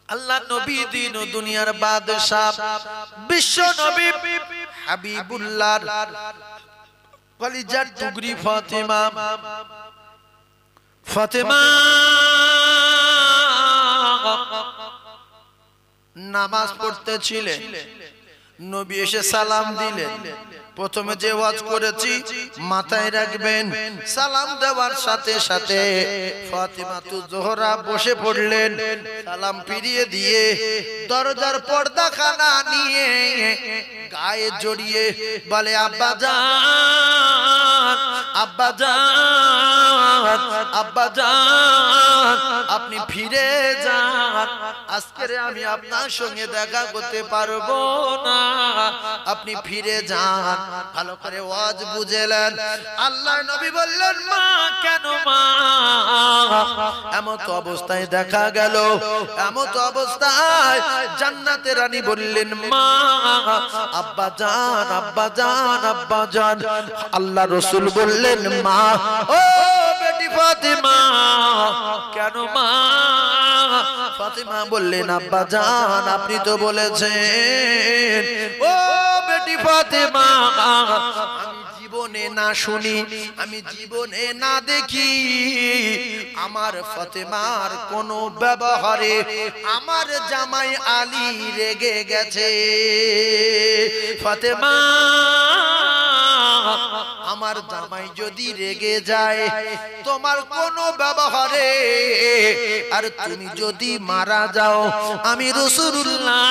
আল্লাহ নবী দিন ও দুনিয়ার বাদশা বিশ্ব নবী হাবিবুল্লাহ কলিজার টুকরি ফাতেমা ফাতেমা নামাজ পড়তেছিলেন নবী এসে সালাম দিলেন প্রথমে যে ওয়াজ করেছি মাথায় রাখবেন সালাম দেওয়ার সাথে সাথে ফাতেমা তু জোহরা বসে পড়লেন সালাম ফিরিয়ে দিয়ে দরজার পর্দাখানা নিয়ে গায়ে জড়িয়ে বলে আব্বা জান আব্বা জান আব্বা জান আপনি ফিরে যান আজকে আমি আপনার সঙ্গে দেখা করতে পারবো না আপনি ফিরে যান ভালো করে ওয়াজ বুঝেলেন আল্লাহর নবী বললেন মা কেন মা এমত অবস্থায় দেখা গেল এমত অবস্থায় জান্নাতের রানী বললেন মা আব্বা জান আব্বা জান আব্বা জান আল্লাহ রাসূল বললেন মা ও বেটি ফাতেমা কেন মা ফাতেমা বললেন আব্বা জান আপনি তো বলেছেন ও বেটি ফাতেমা আমি জীবনে না শুনি আমি জীবনে না দেখি আমার ফাতেমার কোন ব্যবহারে আমার জামাই আলী রেগে গেছে ফাতেমা আমার জামাই যদি রেগে যায় তোমার কোন ব্যবহারে আর তুমি যদি মারা যাও আমি রাসূলুল্লাহ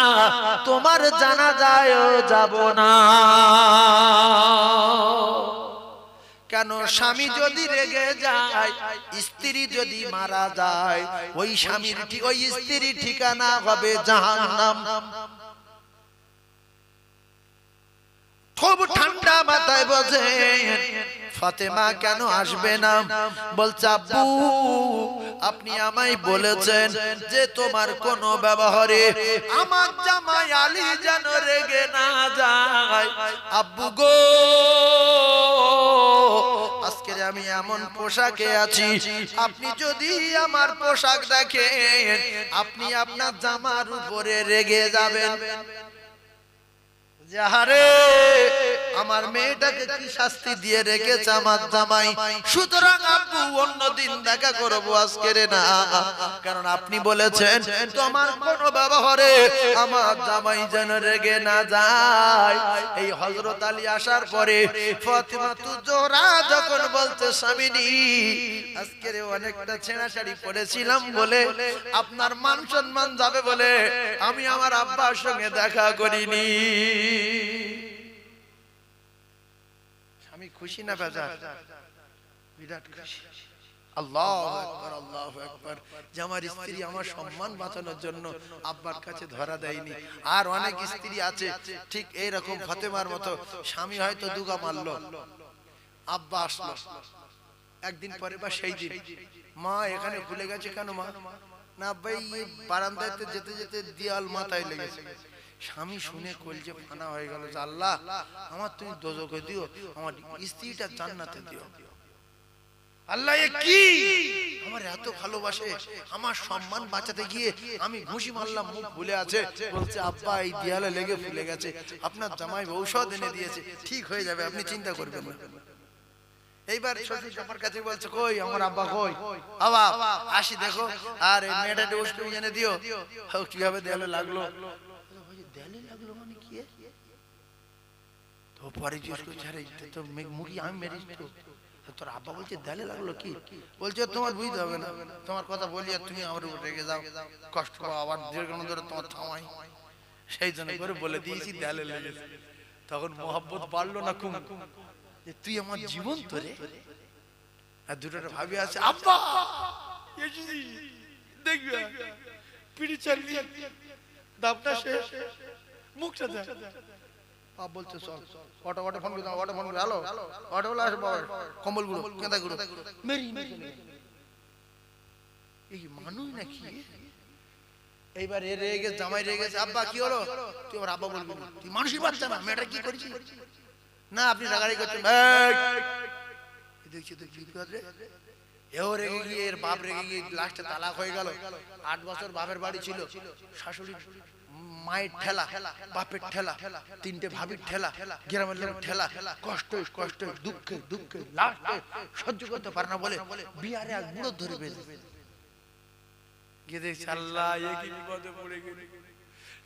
তোমার জানাজায়ও যাব না কেন স্বামী যদি রেগে যায় স্ত্রী যদি মারা যায় ওই স্বামীর ওই স্ত্রীর ঠিকানা হবে জাহান্নাম খুব ঠান্ডা মাথায় বোঝেন ফাতেমা কেন আসবে না বলছে আব্বু আপনি আমায় বলেছেন যে তোমার কোন ব্যবহারে আমার জামাই আলী যেন রেগে না যায় আব্বু গো আজকে আমি এমন পোশাকে আছি আপনি যদি আমার পোশাক দেখেন আপনি আপনার জামার উপরে রেগে যাবেন যাহারে আমার মেয়েটাকে কি শাস্তি দিয়ে রেখেছে আমার জামাই সুতরাং আব্বু অন্যদিন দেখা করব আজকে না কারণ আপনি বলেছেন তোমার কোন ব্যবহারে আমার জামাই যেন রেগে না যায় এই হযরত আলী আসার পরে ফাতেমা তু জোহরা যখন বলতে স্বামীনি আজকে অনেকটা ছেঁড়া শাড়ি পরেছিলাম বলে আপনার মান সম্মান যাবে বলে আমি আমার আব্বার সঙ্গে দেখা করিনি আমি খুশি না বাজার বিরাট খুশি আল্লাহু আকবার আল্লাহু আকবার যে আমার স্ত্রী আমার সম্মান বাঁচানোর জন্য আব্বার কাছে ধরা দেয়নি আর অনেক স্ত্রী আছে ঠিক এই রকম ফাতেমার মতো স্বামী হয়তো দুগা মারলো আব্বা আসলো একদিন পরে বা সেই দিন মা এখানে ভুলে গেছে কেন মা না ভাই বারান্দায় যেতে যেতে দেয়াল মাথায় লেগেছে স্বামী শুনে কলজে ফানা হয়ে গেল যে আল্লাহ আমার তুমি দোজখে দিও আমার স্ত্রীটা জান্নাতে দিও আল্লাহ এ কি আমার এত ভালোবাসে আমার সম্মান বাঁচাতে গিয়ে আমি ঘুষি মারলাম মুখ ভুলে আছে বলছে আব্বা এই দেয়ালে লেগে ফুলে গেছে আপনার জামাই ঔষধ এনে দিয়েছে ঠিক হয়ে যাবে আপনি চিন্তা করবেন না এইবার শ্বশুর আমার কাছে বলছে কই আমার আব্বা কই বাবা আসি দেখো আর এই মেয়েটাকে ওষুধ এনে দিও কিভাবে দেয়ালে লাগলো দেয়ালে লাগলো মানে কি তো পরে জিজ্ঞেস করছে আরে তো মুখি আমি মেরিস তো তোর আব্বা বলছে দেয়ালে লাগলো কি বলছে তোমার বুঝতে হবে না তোমার কথা বলি আর তুমি আমার উপর রেগে যাও কষ্ট পাও আবার দীর্ঘক্ষণ ধরে তোমার থামাই সেই জন্য করে বলে দিয়েছি দেয়ালে লেগেছে তখন মহব্বত বাড়লো না কম যে তুই আমার জীবন তোরে আর দুটোটা ভাবি আছে আব্বা দেখবি পিড়ি চালিয়ে দাবটা শেষ মুখটা দেখ আপ বলছে চল অটো ফোন করে দাও অটো ফোন করে হ্যালো অটো বলে আসে বাবা কম্বল গুলো কেঁদা গুলো মেরি এই মানুষ নাকি এইবার এ রেগে জামাই রেগে গেছে আব্বা কি হলো তুই আমার আব্বা বলবি তুই মানুষই বাচ্চা না মেয়েটা কি করেছিস না আপনি রাগারাগি করছেন দেখছি তো বিপদ রে এও রেগে গিয়ে এর বাপ রেগে গিয়ে লাস্টে তালাক হয়ে গেল। 8 বছর বাপের বাড়ি ছিল, শাশুড়ি মায়ের ঠেলা, বাপের ঠেলা, 3টে ভাবির ঠেলা, গ্রামের লোকের ঠেলা, কষ্ট কষ্ট দুঃখে দুঃখে লাস্টে সহ্য করতে পারে না বলে বিয়ারে এক বুড়ো ধরে বেঁধে গিয়ে দেখছি আল্লাহ একই বিপদে পড়ে গেছে।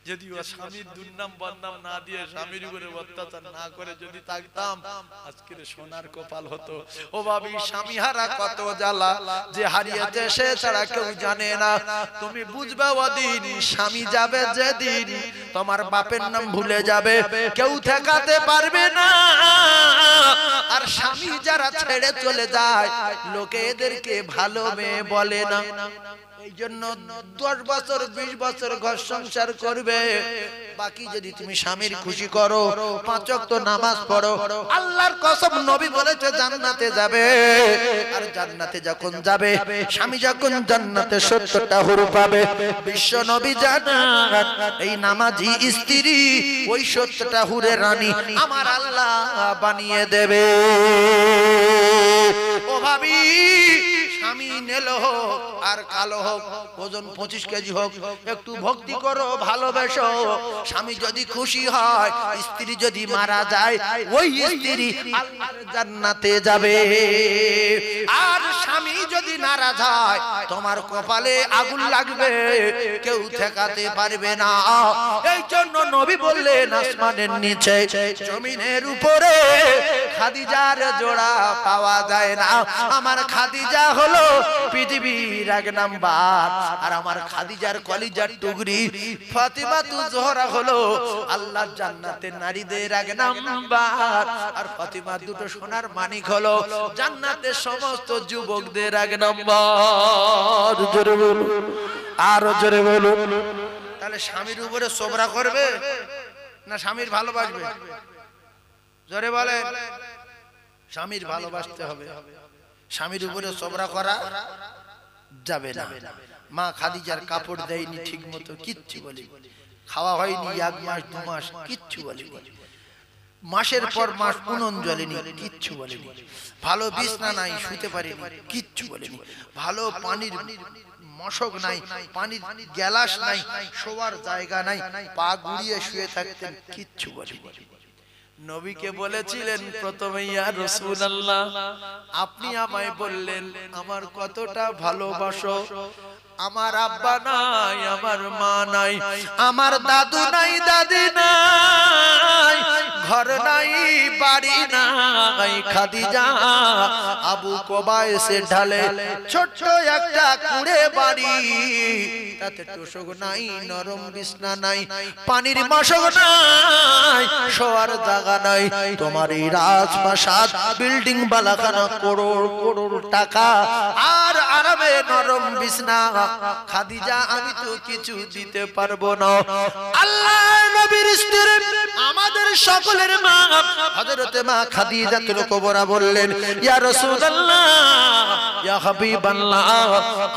যদি ও স্বামীর দুর্নাম বদনাম না দিয়ে স্বামীর উপরে অত্যাচার না করে যদি থাকতাম আজকের সোনার কপাল হতো। ও ভাবি স্বামী হারা কত জ্বালা, যে হারিয়েছে সে ছাড়া কেউ জানে না। তুমি বুঝবে ওদিন স্বামী যাবে যেদিন, তোমার বাপের নাম ভুলে যাবে, কেউ ঠেকাতে পারবে না। আর স্বামী যারা ছেড়ে চলে যায় লোকে এদেরকে ভালো মেয়ে বলে না। এই জন্য 10 বছর 20 বছর ঘর সংসার করবে, বাকি যদি তুমি স্বামীর খুশি করো, 5 ওয়াক্ত নামাজ পড়ো, আল্লাহর কসম নবী বলেছে জান্নাতে যাবে। আর জান্নাতে যখন যাবে, স্বামী যখন জান্নাতে 70টা হুর পাবে, বিশ্ব নবী জানান এই নামাজি স্ত্রী ওই 70টা হুরের রানী আমার আল্লাহ বানিয়ে দেবে। ও ভাবি স্বামী নেলো হোক আর কালো হোক, ওজন 25 কেজি হোক, একটু ভক্তি করো, ভালোবাসো। স্বামী যদি খুশি হয়, স্ত্রী যদি মারা যায়, ওই স্ত্রী আল্লাহর জান্নাতে যাবে। আর স্বামী যদি নারাজ হয়, তোমার কপালে আগুন লাগবে, কেউ ঠেকাতে পারবে না। এই জন্য নবী বললেন আসমানের নিচে জমিনের উপরে খাদিজার জোড়া পাওয়া যায় না। আমার খাদিজা হলো পৃথিবীর 1 নাম্বার, আর আমার খাদিজার কলিজার টুকরি ফাতিমা তু জোহরা হলো আল্লাহর জান্নাতের নারীদের 1 নাম্বার। আর ফাতিমা দুটো সোনার মানিক হলো জান্নাতের সমস্ত যুবকদের 1 নাম্বার। জোরে বলুন, আরো জোরে বলুন। তাহলে স্বামীর উপরে সবরা করবে না স্বামীর ভালোবাসবে? জোরে বলেন। স্বামীর ভালোবাসতে হবে, স্বামীর উপরে সবরা করা যাবে না। মা খাদিজার কাপড় দেয়নি ঠিক মতো, কিচ্ছু বলি, খাওয়া হয়নি 1 মাস 2 মাস, কিচ্ছু বলিনি, মাসের পর মাস উনুন জ্বলেনি, কিচ্ছু বলিনি, ভালো বিছনা নাই, শুতে পারিনি, কিচ্ছু বলিনি, ভালো পানির মশক নাই, পানির গ্লাস নাই, শোয়ার জায়গা নাই, পা গুড়িয়ে শুয়ে থাকতেন, কিচ্ছু বলিনি। নবীকে বলেছিলেন প্রথমে ইয়া রাসূলুল্লাহ আপনি আমায় বললেন আমার কতটা ভালোবাসো। আমার আব্বা নাই, আমার মা নাই, আমার দাদু নাই, দাদি নাই, ঘর নাই, বাড়ি নাই। খাদিজা আবু কুবাইসে ঢালে ছোট্ট একটা কুঁড়ে বাড়ি, তাতে তোষক নাই, নরম বিছনা নাই, পানির মশক নাই, শোয়ার জায়গা নাই। তোমার এই রাজপ্রাসাদ বিল্ডিং বালাখানা করোড় করোড় টাকা, আর আরামে নরম বিছনা। খাদিজা আমি তো কিছু দিতে পারবো না। আল্লাহ নবীর স্ত্রী আমাদের সকলের মা হযরতে মা খাদিজাতুল কুবরা বললেন ইয়া রাসূলুল্লাহ ইয়া হাবিবাল্লাহ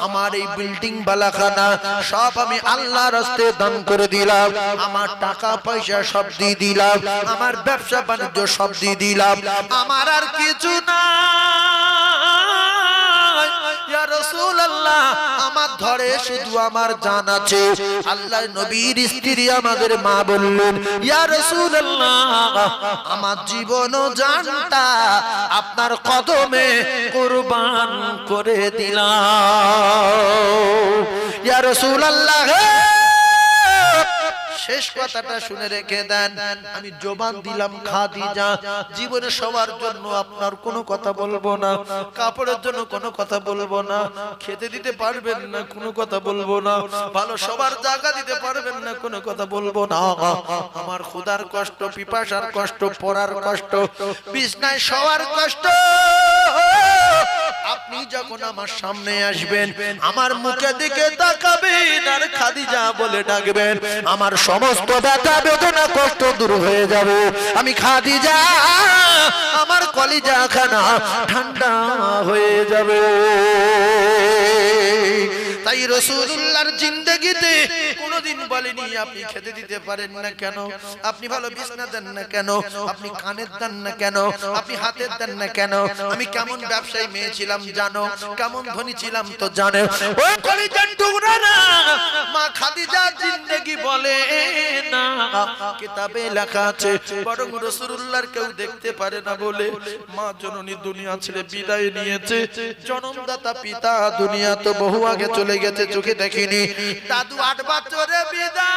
আমার এই বিল্ডিং বালাখানা সব আমি আল্লাহর রাস্তায় দান করে দিলাম, আমার টাকা পয়সা সব দিয়ে দিলাম, আমার ব্যবসা বাণিজ্য সব দিয়ে দিলাম, আমার আর কিছু না। ইয়া রাসূলুল্লাহ আমার ধরে শুধু আমার জান আছে। আল্লাহর নবীর স্ত্রী আমাদের মা বললেন ইয়া রাসূলুল্লাহ আমার জীবন ও জানটা আপনার কদমে কুরবান করে দিলাম। ইয়া রাসূলুল্লাহ শেষ কথাটা শুনে রেখে দেন, আমি জবান দিলাম খাদিজা জীবনে সবার জন্য আপনার কোনো কথা বলবো না, কাপড়ের জন্য কোনো কথা বলবো না, খেতে দিতে পারবেন না কোনো কথা বলবো না, ভালো সবার জায়গা দিতে পারবেন না কোনো কথা বলবো না। আমার ক্ষুধার কষ্ট, পিপাসার কষ্ট, পড়ার কষ্ট, বিছনায় শোয়ার কষ্ট, আপনি যখন আমার সামনে আসবেন আমার মুখে দিকে তাকাবেন আর খাদিজা বলে ডাকবেন, আমার সমস্ত ব্যথা বেদনা কষ্ট দূর হয়ে যাবে। আমি খাদিজা আমার কলিজা খানা ঠান্ডা হয়ে যাবে। তাই রাসূলুল্লাহর জিন্দেগিতে কোনোদিন বলেনি আপনি খেতে দিতে পারেন না কেন, আপনি ভালো বিছানা দেন না কেন, আপনি কানের দেন না কেন, আপনি হাতের দেন না কেন। আমি কেমন ব্যবসায়ী মেয়ে ছিলাম জানো, কেমন ধনী ছিলাম তো জানো। ও কলিজার টুকরা না, মা খাদিজা জিন্দেগি বলে না, কিতাবে লেখা আছে বরং রাসূলুল্লাহর কেউ দেখতে পারে না বলে মা জননী দুনিয়া ছেড়ে বিদায় নিয়েছে। জন্মদাতা পিতা দুনিয়া তো বহু আগে চলে গেছে, চোখে দেখিনি। দাদু 8 বছরে বিদায়,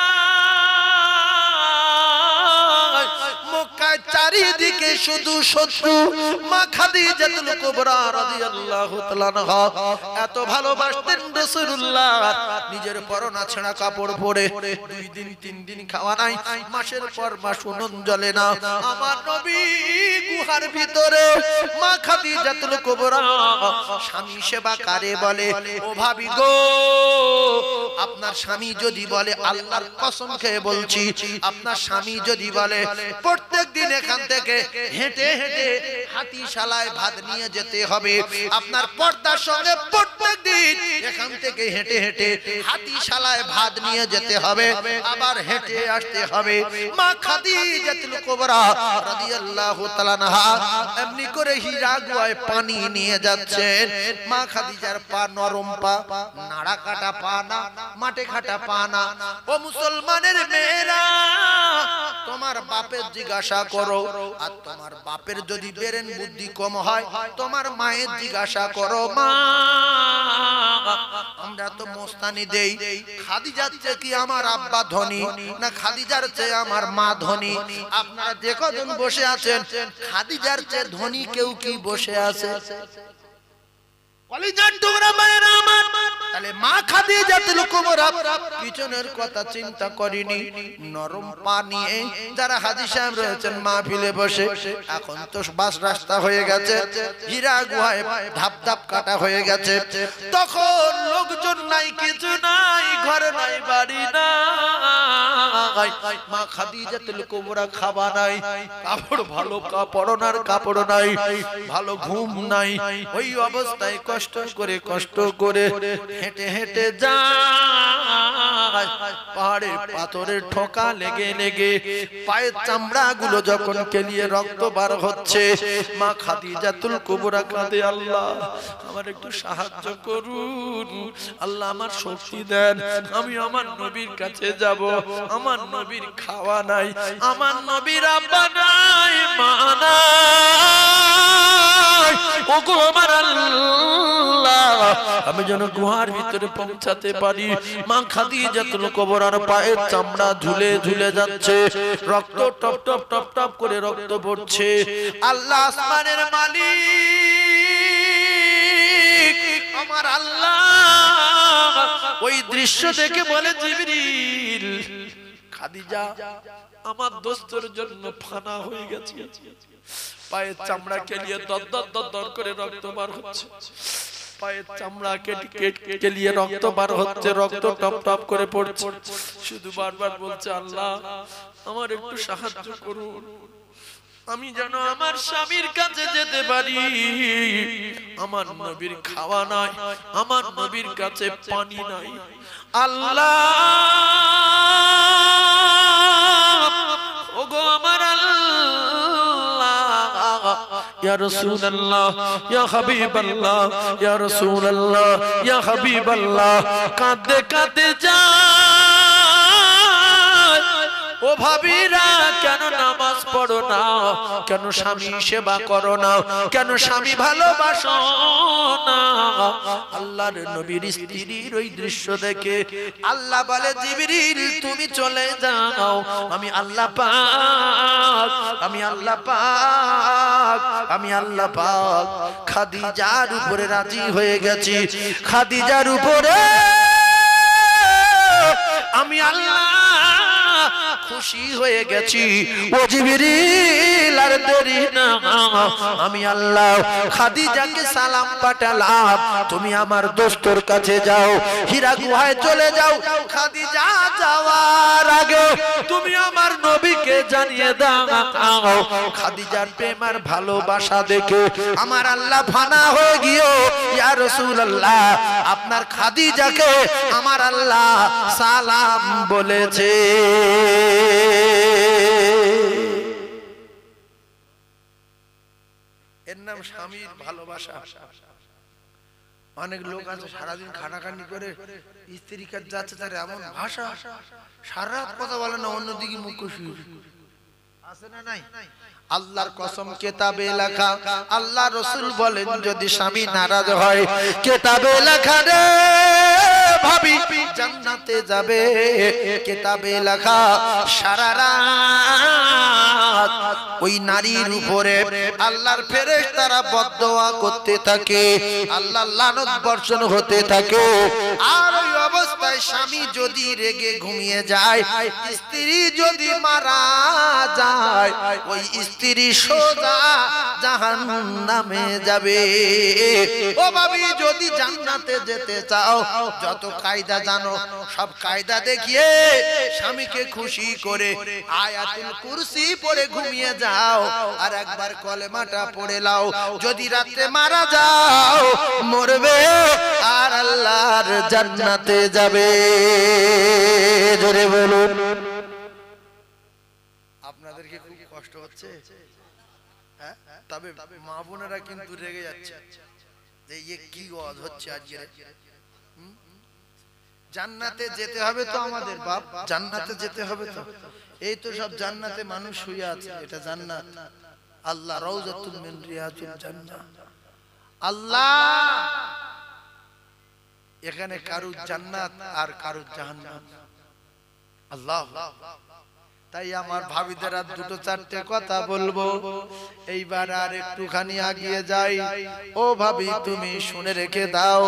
মক্কায় চারিদিকে শুধু শত্রু। মা খাদিজাতুল কুবরা রাদিয়াল্লাহু তাআলা আনহা এত ভালোবাসতেন রাসূলুল্লাহ, নিজের পরনা ছেঁড়া কাপড় পরে 2 দিন 3 দিন খাওয়া নাই, মাসের পর মাস উনুন জ্বলে না। আমার নবী গুহার ভিতরে মা খাদিজাতুল কুবরা স্বামী সেবা কারে বলে, ও ভাবি গো, আপনার স্বামী যদি বলে, আল্লাহর কসম খেয়ে বলছি, আপনার স্বামী যদি বলে প্রত্যেক দিন এখান থেকে হেঁটে হেঁটে হাতিশালায় ভাত নিয়ে যেতে হবে, আপনার পর্দার সঙ্গে প্রত্যেক দিন এখান থেকে হেঁটে হেঁটে হাতিশালায় ভাত নিয়ে যেতে হবে, আবার হেঁটে আসতে হবে। মা খাদিজাতুল কুবরা রাদিয়াল্লাহু তাআলা আনহা এমনি করে হীরা গুহায় পানি নিয়ে যাচ্ছেন। মা খাদিজার পা নরম পা, নাড়া কাটা পা না, মাঠে খাটা পা না। ও মুসলমানের মেয়েরা, তোমার বাপের জিজ্ঞাসা করো, আর তোমার বাপের যদি বেরেন বুদ্ধি কম হয় তোমার মায়ের জিজ্ঞাসা করো। মা, আমরা তো মোস্তানি দেই, খাদিজার চেয়ে কি আমার আব্বা ধনী, না খাদিজার চেয়ে আমার মা ধনী? আপনারা যে কজন বসে আছেন, খাদিজার চেয়ে ধনী কেউ কি বসে আছে? তাহলে মা খাদিজাতুল কুবরা পিছনের কথা চিন্তা করেনি। নরম পা নিয়ে যারা হাজী সাহেব রয়েছেন মাহফিলে বসে, এখন তো বাস রাস্তা হয়ে গেছে, হীরা গুহায় ধাপ ধাপ কাটা হয়ে গেছে, তখন লোকজন নাই, কিছু নাই, ঘর নাই, বাড়ি নাই। মা খাদিজাতুল কুবরা খাওয়া নাই, কাপড় ভালো কাপড় নার কাপড় নাই, ভালো ঘুম নাই। ওই অবস্থায় কষ্ট করে হেঁটে হেঁটে যায়, পাহাড়ের পাথরের ঠোকা লেগে লেগে পায়ের চামড়া গুলো যখন কেলিয়ে রক্ত বার হচ্ছে, মা খাদিজাতুল কুবরা কাঁদে, আল্লাহ আমার একটু সাহায্য করুন, আল্লাহ আমার শক্তি দেন, আমি আমার নবীর কাছে যাব। আমার নবীর খাওয়া নাই, আমার নবীর আব্বা নাই, মা নাই, ওগো আমার আল্লাহ, আমি যেন গুহার ভিতরে পৌঁছাতে পারি। মা খাদিজাতুল কুবরার পায়ের চামড়া ঝুলে ঝুলে যাচ্ছে, রক্ত টপ টপ টপ টপ করে রক্ত পড়ছে। আল্লাহ আসমানের মালিক আমার আল্লাহ ওই দৃশ্য দেখে বলে, জিবরিল, খাদিজা আমার দোস্তের জন্য ফানা হয়ে গেছে, পায়ের চামড়া কেলিয়ে দর দর দর দর করে রক্ত বার হচ্ছে, পায়ের চামড়া কেলিয়ে রক্ত বার হচ্ছে, রক্ত টপ টপ করে পড়ছে। শুধু বারবার বলছে, আল্লাহ আমার একটু সাহায্য করুন, আমি যেন আমার স্বামীর কাছে যেতে পারি। আমার নবীর খাওয়া নাই, আমার নবীর কাছে পানি নাই। আল্লাহ, ওগো আমার আল্লাহ, ইয়া রাসূলুল্লাহ, ইয়া হাবিবাল্লাহ, ইয়া রাসূলুল্লাহ, ইয়া হাবিবাল্লাহ, কাঁদতে কাঁদতে যায়। ও ভাবিরা, কেন নামাজ পড়ো না, কেন স্বামী সেবা করো না, কেন স্বামী ভালোবাসো না? আল্লাহর নবীর স্ত্রীর ওই দৃশ্য দেখে আল্লাহ বলে, জিবরিল তুমি চলে যাও, আমি আল্লাহ পাক, আমি আল্লাহ পাক, আমি আল্লাহ পাক খাদিজার উপরে রাজি হয়ে গেছি, খাদিজার উপরে আমি আল্লাহ খুশি হয়ে গেছি। ও জিবরিল আর দেরি না, আমি আল্লাহ খাদিজাকে সালাম পাঠালাম, তুমি আমার দোস্তর কাছে যাও, হীরা গুহায় চলে যাও। খাদিজা যাওয়ার আগে তুমি আমার নবীকে জানিয়ে দাও খাদিজার প্রেম আর ভালোবাসা দেখে আমার আল্লাহ ফানা হয়ে গিয়েও ইয়া রাসূলুল্লাহ আপনার খাদিজাকে আমার আল্লাহ সালাম বলেছে। এর নাম স্বামীর ভালোবাসা। অনেক লোক আছে সারাদিন খাটাখাটি করে স্ত্রীর কাছে যাচ্ছে, তার এমন ভাষা সারা রাত কথা বলে না, অন্যদিকে মুখ আছে না নাই? আল্লাহর কসম কিতাবে লেখা, আল্লাহ রাসূল বলেন যদি স্বামী নারাজ হয় কিতাবে লেখা রে ভাবি জান্নাতে যাবে। কিতাবে লেখা সারা রাত ওই নারীর উপরে আল্লাহর ফেরেশতারা বদদোয়া করতে থাকে, আল্লাহর লানত বর্ষণ হতে থাকে। আর ওই অবস্থায় স্বামী যদি রেগে ঘুমিয়ে যায়, স্ত্রী যদি মারা যায়, ওই স্ত্রী সোজা জাহান্নামে যাবে। ও ভাবি যদি জান্নাতে যেতে চাও যত কায়দা জানো সব কায়দা দেখিয়ে স্বামীকে খুশি করে আয়াতুল কুরসি পড়ে ঘুমিয়ে যাও, আর একবার কলেমাটা পড়ে লাও। যদি রাতে মারা যাও মরবে আর আল্লাহর জান্নাতে যাবে। জোরে বলুন। আপনাদেরকে খুব কষ্ট হচ্ছে, তবে মা বোনেরা কিন্তু রেগে যাচ্ছে যে ये কি ওয়াজ হচ্ছে আজকে। জান্নাতে যেতে হবে তো আমাদের বাপ, জান্নাতে যেতে হবে তো। এই তো সব জান্নাতে মানুষ শুয়ে আছে, এটা জান্নাত। আল্লাহ রাউজাতুল মিন রিয়াজিল জান্নাহ। আল্লাহ এখানে কারুর জান্নাত আর কারুর জাহান্নাম। আল্লাহ। তাই আমার ভাবিদের আর দুটো চারটে কথা বলবো, এইবার আর একটুখানি আগিয়ে যাই। ও ভাবি তুমি শুনে রেখে দাও,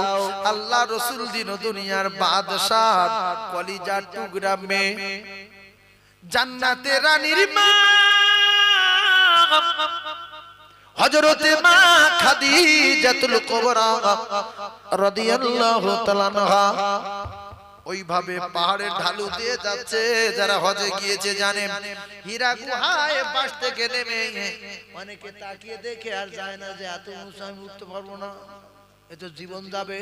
আল্লাহ রাসূল দিন দুনিয়ার বাদশাহ কলিজার টুকরা মেয়ে জান্নাতে রানীর মা হযরতে মা খাদিজাতুল কুবরা রাদিয়াল্লাহু তাআলা আনহা ওইভাবে পাহাড়ের ঢালু দিয়ে যাচ্ছে। যারা হজে গিয়েছে জানেন হীরা গুহায় পাশ থেকে নেমে অনেকে তাকিয়ে দেখে আর যায় না যে এত উঁচু আমি উঠতে পারবো না, এত জীবন যাবে।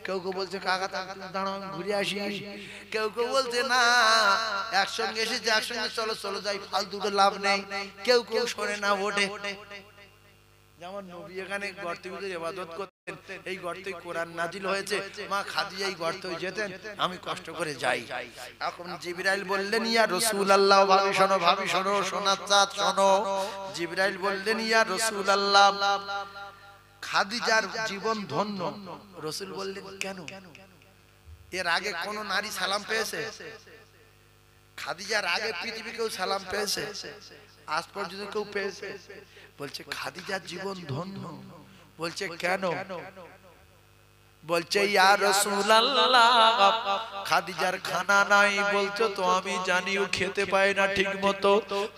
কেউ কেউ বলছে কাকা দাঁড়াও ঘুরে আসি, কেউ কেউ বলছে না একসঙ্গে এসেছে একসঙ্গে চলো চলো যাই, ফালতু লাভ নেই। কেউ কেউ শোনে না ওঠে। যেমন নবী এখানে গর্তের ভিতরে ইবাদত করতেন, এই গর্তে কোরআন নাজিল হয়েছে, মা খাদিজা এই গর্তে যেতেন, আমি কষ্ট করে যাই। এখন জিবরাইল বললেন ইয়া রাসূলুল্লাহ, ভাবি শোনো ভাবি শোনো, সোনার চাঁদ শোনো। জিবরাইল বললেন ইয়া রাসূলুল্লাহ খাদিজার জীবন ধন্য। রাসূল বললেন কেন? এর আগে কোন নারী সালাম পেয়েছে? খাদিজার আগে পৃথিবী কেউ সালাম পেয়েছে? আজ পর্যন্ত কেউ পেয়েছে? বলছে খাদিজার জীবন ধন্য। বলছে কেন? বলছে ইয়া রাসূলুল্লাহ খাদিজার খানা নাই। বলছো তো আমি জানিও খেতে পায় না ঠিক মতো,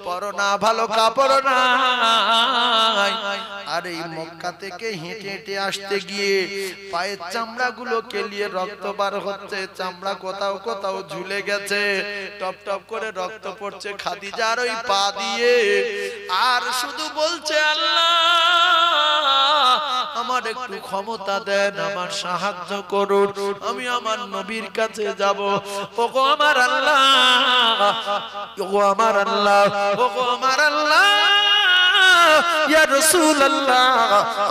পরো না ভালো কাপড় নাই। আর এই মক্কা থেকে হেঁটে হেঁটে আসতে গিয়ে পায়ের চামড়া গুলো কেলিয়ে রক্ত বার হচ্ছে, চামড়া কোথাও কোথাও ঝুলে গেছে, টপ টপ করে রক্ত পড়ছে খাদিজার ওই পা দিয়ে। আর শুধু বলছে আল্লাহ আমার একটু ক্ষমতা দেন, আমার সাহায্য করুন, আমি আমার নবীর কাছে যাব। ওগো আমার আল্লাহ, ওগো আমার আল্লাহ, ওগো আমার আল্লাহ, ইয়া রাসূলুল্লাহ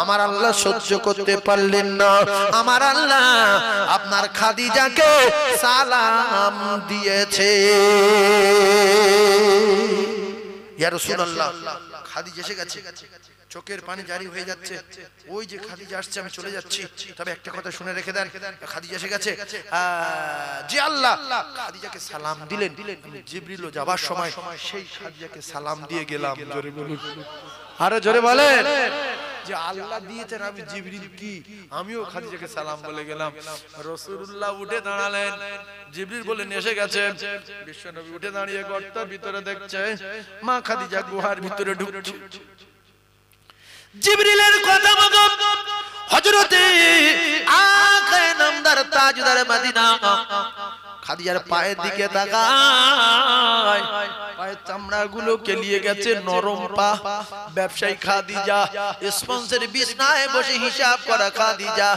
আমার আল্লাহ সহ্য করতে পারলেন না, আমার আল্লাহ আপনার খাদিজাকে সালাম দিয়েছে। ইয়া রাসূলুল্লাহ খাদিজা এসে গেছে, চোখের পানি জারি হয়ে যাচ্ছে। ওই যে খাদিজা আসছে, আমি চলে যাচ্ছি, তবে একটা কথা শুনে রেখে দেন, খাদিজা এসে গেছে। জি আল্লাহ খাদিজাকে সালাম দিলেন। জিবরিল যাবার সময় সেই খাদিজাকে সালাম দিয়ে গেলাম। জোরে বলুন, আরে জোরে বলেন। যে আল্লাহ দিয়েছেন, আমি জিবরিল কি আমিও খাদিজাকে সালাম বলে গেলাম। রাসূলুল্লাহ উঠে দাঁড়ালেন, জিবরিল বলেন এসে গেছে। বিশ্বনবী উঠে দাঁড়িয়ে গর্তের ভিতরে দেখছে মা খাদিজা গুহার ভিতরে ঢুকছে। জিবরিলের কথা মতো হযরতে আকায়ে নামদার তাজদার মদিনা খাদিজার পায়ের দিকে তাকায়। পায়ের পায়ের চামড়াগুলো কেলিয়ে গেছে, নরম পা। ব্যবসায়ী খাদিজা, স্পন্সর বিছনায় বসে হিসাব করা খাদিজা,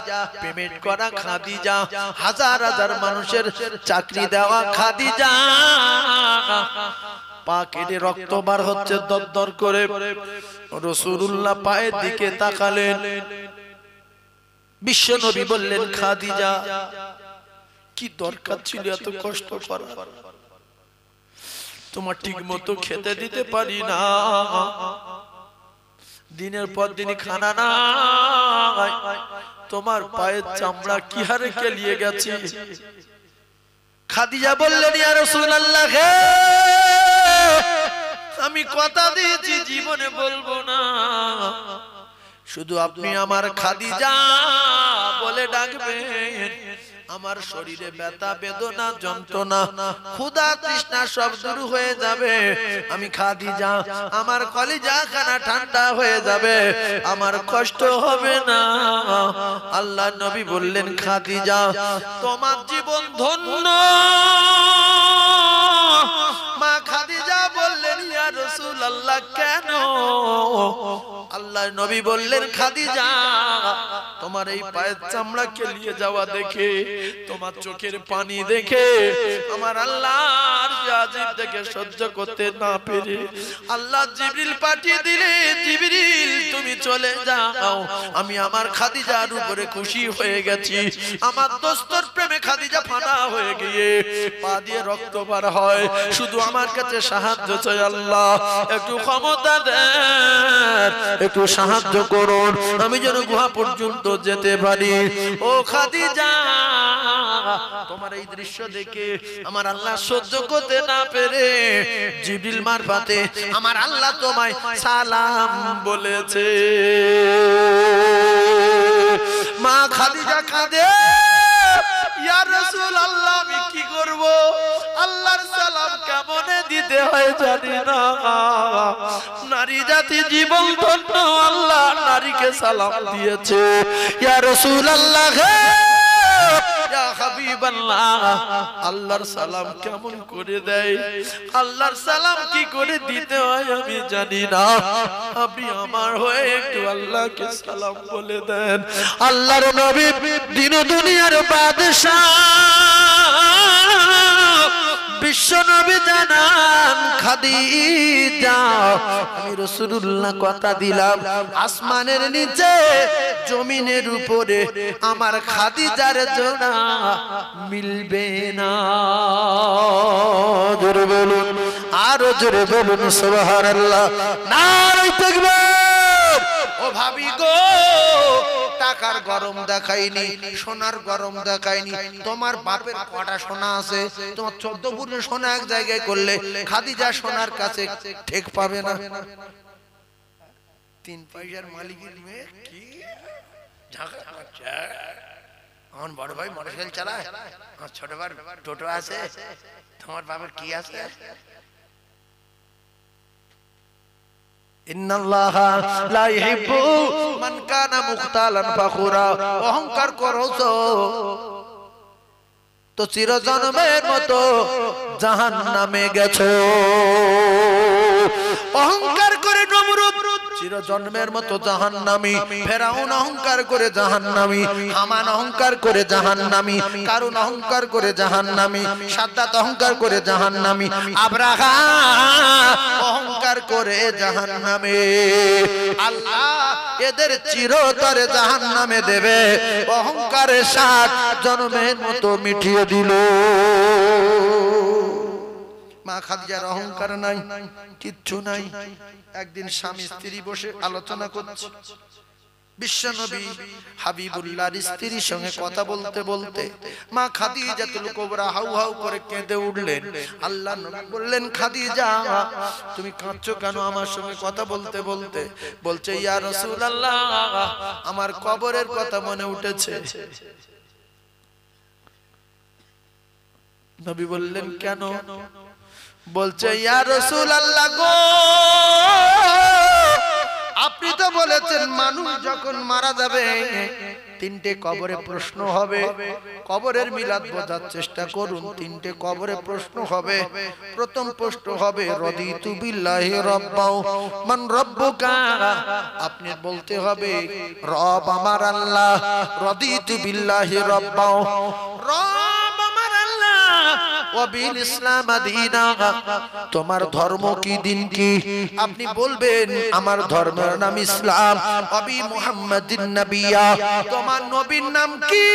পেমেন্ট করা খাদিজা, হাজার হাজার মানুষের চাকরি দেওয়া খাদিজা, পা কেটে রক্ত বার হচ্ছে দরদর করে। রাসূলুল্লাহ পায়ের দিকে তাকালেন। বিশ্ব নবী বললেন, খাদিজা কি দরকার ছিল এত কষ্ট করা? তোমার ঠিক মতো খেতে দিতে পারি না, দিনের পর দিন খানা নাই, তোমার পায়ের চামড়া কি হারে কেলিয়ে গেছে। খাদিজা বললেন, ইয়া রাসূলুল্লাহ, আমি কথা দিয়েছি জীবনে বলবো না, শুধু আপনি আমার খাদিজা বলে ডাকবেন। আমার শরীরে ব্যথা বেদনা যন্ত্রণা ক্ষুধা তৃষ্ণা সব দূর হয়ে যাবে। আমি খাদিজা, আমার কলিজা খানা ঠান্ডা হয়ে যাবে, আমার কষ্ট হবে না। আল্লাহ নবী বললেন, খাদিজা তোমার জীবন ধন্য। মা খাদিজা বললেন, ইয়া রাসূলুল্লাহ কেন? আল্লাহ নবী বললেন, খাদিজা তোমার এই পায়ের চামড়া কেলিয়ে যাওয়া দেখে, তোমার চোখের পানি দেখে আমার আল্লাহর আজিব দেখে সহ্য করতে না পেরে আল্লাহ জিবরিল পাঠিয়ে দিলে, জিবরিল তুমি চলে যাও। আমি আমার খাদিজার উপরে খুশি হয়ে গেছি। আমার দোস্তর প্রেমে খাদিজা ফানা হয়ে গিয়ে পা দিয়ে রক্ত বার হয়। শুধু আমার কাছে সাহায্য চাই আল্লাহ, একটু ক্ষমতা দেন, একটু সাহায্য করুন, আমি যেন গুহা পর্যন্ত যেতে পারি। ও খাদিজা তোমার এই দৃশ্য দেখে আমার আল্লাহ সহ্য করতে না পেরে জিবরিল মারফতে আমার আল্লাহ তোমায় সালাম বলেছে। মা খাদিজা কাঁদে, ইয়া রাসূলুল্লাহ আমি কি করব? আল্লাহর সালাম কেমনে দিতে হয় জানি না। নারী জাতি জীবন ধন্য, আল্লাহ নারীকে সালাম দিয়েছে। ইয়া রাসূলুল্লাহ, ইয়া হাবিবাল্লাহ, আল্লাহর সালাম কেমন করে দেয়, আল্লাহর সালাম কি করে দিতে হয় আমি জানি না। আপনি আমার হয়ে একটু আল্লাহকে সালাম বলে দেন। আল্লাহর নবী দিন দুনিয়ার বাদশা বিশ্ব নবী জানান, খাদিজা আমি রাসূলুল্লাহ কথা দিলাম, আসমানের নিচে জমিনের উপরে আমার খাদিজার জোড়া মিলবে না। জোরে বলুন, আরো জোরে বলুন সুবহানাল্লাহ, নারে তাকবীর। ও ভাবি গো, টাকার গরম দেখাইনি, সোনার গরম দেখাইনি। তোমার বাপের কটা সোনা আছে? তোমার 14 পুরো সোনা এক জায়গায় করলে খাদিজা সোনার কাছে ঠিক পাবে না। 3 পয়সার মালিকের মেয়ে কি ঝাঁকা করছে। আমার বড় ভাই মোটরসাইকেল চালায়, আমার ছোট ভাই টোটো আছে, তোমার বাবার কি আছে? ইন্নাল্লাহা লা ইহিব্বু মান কানা মুখতালান ফাখুরা। অহংকার করছো তো চিরজন্মের মতো জাহান্নামে গেছো। অহংকার করে নমরুদ চিরজন্মের মতো জাহান্নামী, ফেরাউন অহংকার করে জাহান্নামী, হামান অহংকার করে জাহান্নামী, কারুন অহংকার করে জাহান্নামী, সাদ্দাত অহংকার করে জাহান্নামী, আব্রাহা অহংকার করে জাহান্নামে। আল্লাহ এদের চিরতরে জাহান্নামে দেবে। অহংকারের সাথ জন্মের মতো মিটিয়ে দিল। মা খাদিজার অহংকার নাই, কিচ্ছু নাই। একদিন স্বামী স্ত্রী বসে আলোচনা করছে। বিশ্বনবী হাবিবুল্লাহর স্ত্রীর সঙ্গে কথা বলতে বলতে মা খাদিজাতুল কুবরা হাউ হাউ করে কেঁদে উঠলেন। আল্লাহ নবী বললেন, খাদিজা তুমি কাঁদছো কেন আমার সঙ্গে কথা বলতে বলতে? বলছে, ইয়া রাসূলুল্লাহ আমার কবরের কথা মনে উঠেছে। নবী বললেন, কেন? বলছে, ইয়া রাসূলুল্লাহ গো আপনি তো বলেছেন মানুষ যখন মারা যাবে তিনটে কবরে প্রশ্ন হবে। কবরের মিলাদ বোঝার চেষ্টা করুন। তিনটে কবরে প্রশ্ন হবে। প্রথম প্রশ্ন হবে রাদিতু বিল্লাহি রাব্বাও মান রাব্বুকা। আপনি বলতে হবে রব আমার আল্লাহ। রাদিতু বিল্লাহি রাব্বাও, রব আমার আল্লাহ। ওয়া বিল ইসলাম দীনা, তোমার ধর্ম কি, দিন কি? আপনি বলবেন আমার ধর্মের নাম ইসলাম। আবি মুহাম্মাদিন নবিয়া, তোমার নবীর নাম কি?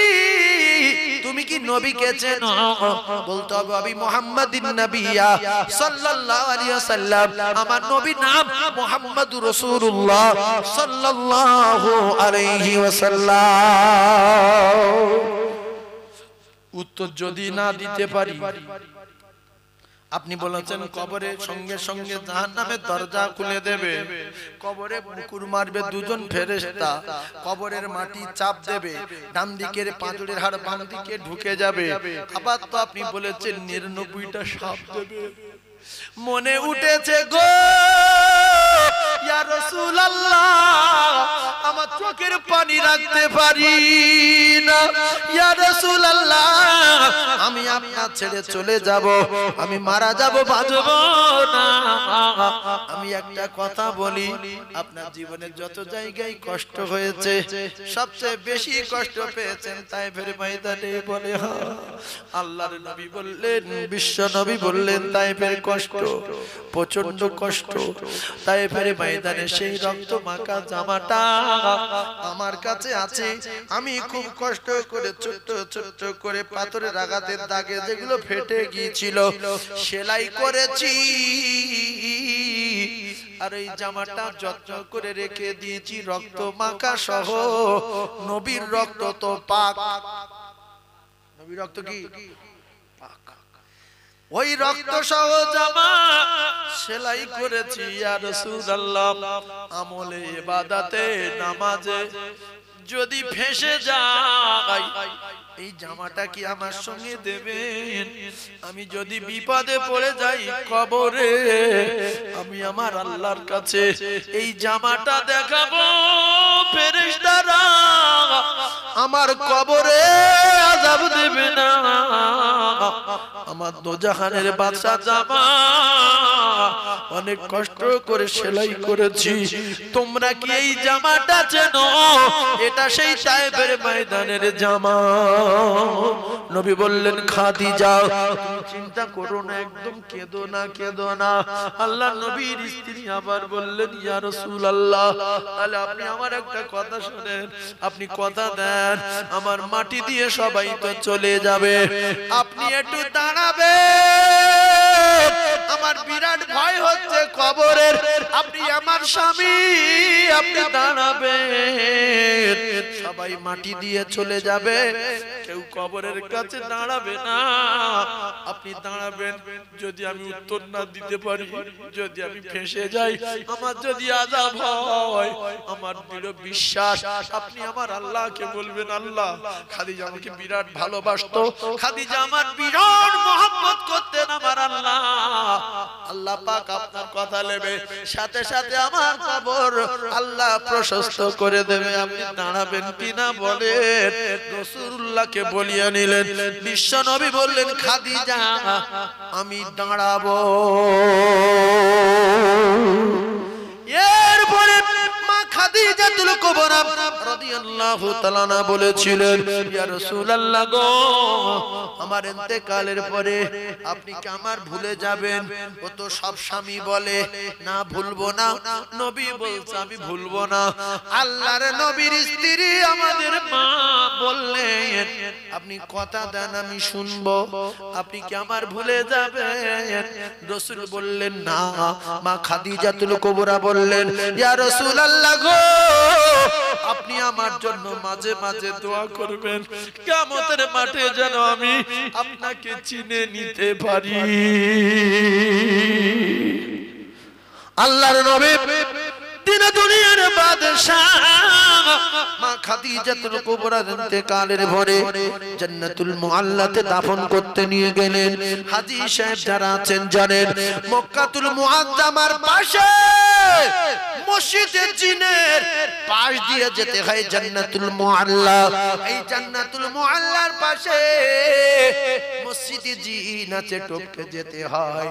তুমি কি নবীকে চেনো? বলতে হবে আবি মুহাম্মাদিন নবিয়া সাল্লাল্লাহু আলাইহি ওয়াসাল্লাম, আমার নবীর নাম মুহাম্মাদুর রাসূলুল্লাহ সাল্লাল্লাহু আলাইহি ওয়াসাল্লাম। উত্তর যদি না দিতে পারি, আপনি বলেছেন কবরের সঙ্গে সঙ্গে জাহান্নামের দরজা খুলে দেবে, কবরে বুকুর মারবে দুজন ফেরেশতা, কবরের মাটি চাপ দেবে, ডান দিকের পাঁজরের হাড় বাম দিকে ঢুকে যাবে। আবার তো আপনি বলেছেন 99টা সাপ দেবে। মনে উঠেছে গো ইয়া রাসূলুল্লাহ, আমার চোখের পানি রাখতে পারি না। ইয়া রাসূলুল্লাহ, আমি আপনার ছেড়ে চলে যাব, আমি মারা যাব, বাঁচব না। আমি একটা কথা বলি, আপনার জীবনে যত জায়গায় কষ্ট হয়েছে, সবচেয়ে বেশি কষ্ট পেয়েছেন তায়েফের ময়দানে। বলে হ্যাঁ, আল্লাহর নবী বললেন, বিশ্ব নবী বললেন তায়েফের কষ্ট প্রচন্ড কষ্ট। তায়েফের ময়দানে সেই রক্ত মাখা জামাটা আমার কাছে আছে। আমি খুব কষ্ট করে ছোট্ট ছোট্ট করে পাথরের আঘাতের দাগে যেগুলো ফেটে গিয়েছিল সেলাই করেছি, আর এই জামাটা যত্ন করে রেখে দিয়েছি রক্ত মাখা সহ। নবীর রক্ত তো পাক। নবীর রক্ত কি পাক? ওই রক্ত সহ জামা সেলাই করেছি। ইয়া রাসূলুল্লাহ, আমলে ইবাদতে নামাজে যদি ফেঁসে যায় এই জামাটা কি আমার সঙ্গে দেবেন? আমি যদি বিপদে পড়ে যাই কবরে, আমি আমার আল্লাহর কাছে এই জামাটা দেখাবো। ফেরেশতারা আমার কবরে আযাব দেবে না। আমার দোজাহানের বাদশা জামা অনেক কষ্ট করে সেলাই করেছি। তোমরা কি এই জামাটা চেনো? এটা সেই তায়েফের ময়দানের জামা। নবী বললেন খাদিজা, চিন্তা করো না, একদম কেঁদো না, কেঁদো না। আল্লাহর নবীর স্ত্রী আবার বললেন ইয়া রাসূলুল্লাহ, তাহলে আপনি আমার একটা কথা শুনেন, আপনি কথা দেন আমার মাটি দিয়ে সবাই তো চলে যাবে, আপনি একটু দাঁড়াবেন, আমার বিরাট ভয় হচ্ছে কবরের। আপনি আমার স্বামী, আপনি দাঁড়াবেন, সবাই মাটি দিয়ে চলে যাবে, কেউ কবরের কাছে দাঁড়াবে না, আপনি দাঁড়াবেন। যদি আমি উত্তর না দিতে পারি, যদি আমি ফেঁসে যাই, আমার যদি আযাব হয়, আমার দৃঢ় বিশ্বাস আপনি আমার আল্লাহকে বলবেন আল্লাহ খাদিজা আমাকে বিরাট ভালোবাসতো, খাদিজা আমার বিরাট মহব্বত করতেন আমার আল্লাহ। আল্লাহ পাক আপনার কথা নেবে, সাথে সাথে আমার কবর আল্লাহ প্রশস্ত করে দেবে। আপনি দাঁড়াবেন কিনা বলেন। রাসূলুল্লাহকে বলিয়ে নিলেন। বিশ্ব নবী বললেন খাদিজা আমি দাঁড়াবো। এরপরে মা খাদিজাতুল কুবরা রাদিয়াল্লাহু তাআলা আনহা বলেছিলেন ইয়া রাসূলুল্লাহ গো, আমার ইন্তেকালের পরে আপনি কি আমার ভুলে যাবেন? ও তো সব স্বামী বলে না ভুলবো না। নবী বলছে আমি ভুলবো না। আল্লাহর নবীর স্ত্রী আমাদের মা বললেন আপনি কথা দেন আমি শুনবো, আপনি কি আমার ভুলে যাবেন? রাসূল বললেন না। মা খাদিজাতুল কুবরা বললেন ইয়া রাসূলুল্লাহ গো, আপনি আমার জন্য মাঝে মাঝে দোয়া করবেন, কিয়ামতের মাঠে যেন আমি আপনাকে চিনে নিতে পারি। আল্লাহর নবী দিন দুনিয়ার বাদশাহ মা খাদিজাতুল কুবরার ইন্তেকালের পরে জান্নাতুল মুআল্লাতে দাফন করতে নিয়ে গেলেন। হাজী সাহেব যারা আছেন জানেন, মক্কাতুল মুআজ্জামার পাশে মসজিদে জিনের পাশ দিয়ে যেতে হয় জান্নাতুল মুআল্লা। এই জান্নাতুল মুআল্লার পাশে মসজিদে জিন আছে, টপকে যেতে হয়।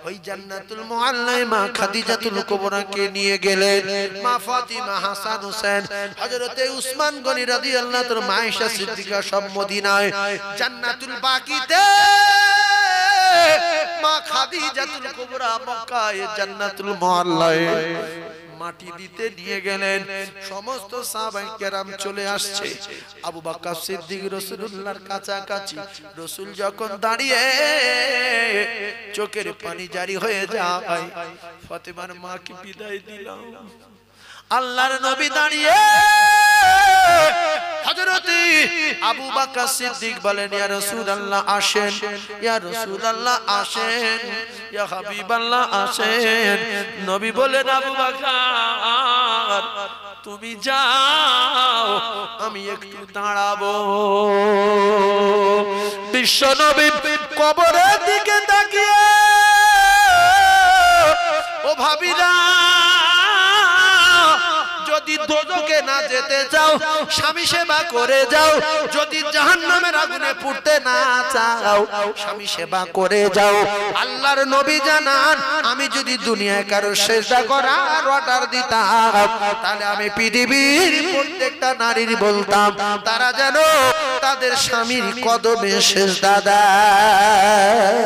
ওই জান্নাতুল মুআল্লায় মা খাদিজাতুল কুবরাকে নিয়ে গেলেন, মা ফাতিমা, হাসান হোসেন, হযরতে উসমান গনি রাদিয়াল্লাহু তাআলা, মা আয়েশা সিদ্দিকা সব মদিনায়। জান্নাতুল বাকিতে মা খাদিজাতুল কুবরা মক্কায় জান্নাতুল মুআল্লায় মাটি দিতে নিয়ে গেলেন। সমস্ত সাহাবায়ে কেরাম চলে আসছে। আবু বকর সিদ্দিক রাসূলুল্লাহর কাছাকাছি। রাসূল যখন দাঁড়িয়ে চোখের পানি জারি হয়ে যায়, ফাতেমার মাকে বিদায় দিলাম। আল্লাহর নবী দাঁড়িয়ে, হযরত আবু বকর সিদ্দিক বলেন, ইয়া রাসূলুল্লাহ আসেন, ইয়া রাসূলুল্লাহ আসেন, ইয়া হাবিবাল্লাহ আসেন। নবী বলেন, আবু বকর তুমি যাও, আমি একটু দাঁড়াবো। বিশ্ব নবী কবরের দিকে তাকিয়ে, ও ভাবিরা, যদি দোজখে না যেতে চাও স্বামী সেবা করে যাও, যদি জাহান্নামের আগুনে পুড়তে না চাও স্বামী সেবা করে যাও। আল্লাহর নবী জানান, আমি যদি দুনিয়ায় কারো সিজদা করার অর্ডার দিতাম, তাহলে আমি পৃথিবীর প্রত্যেকটা নারীর বলতাম তারা যেন তাদের স্বামীর কদমে সিজদা দেয়।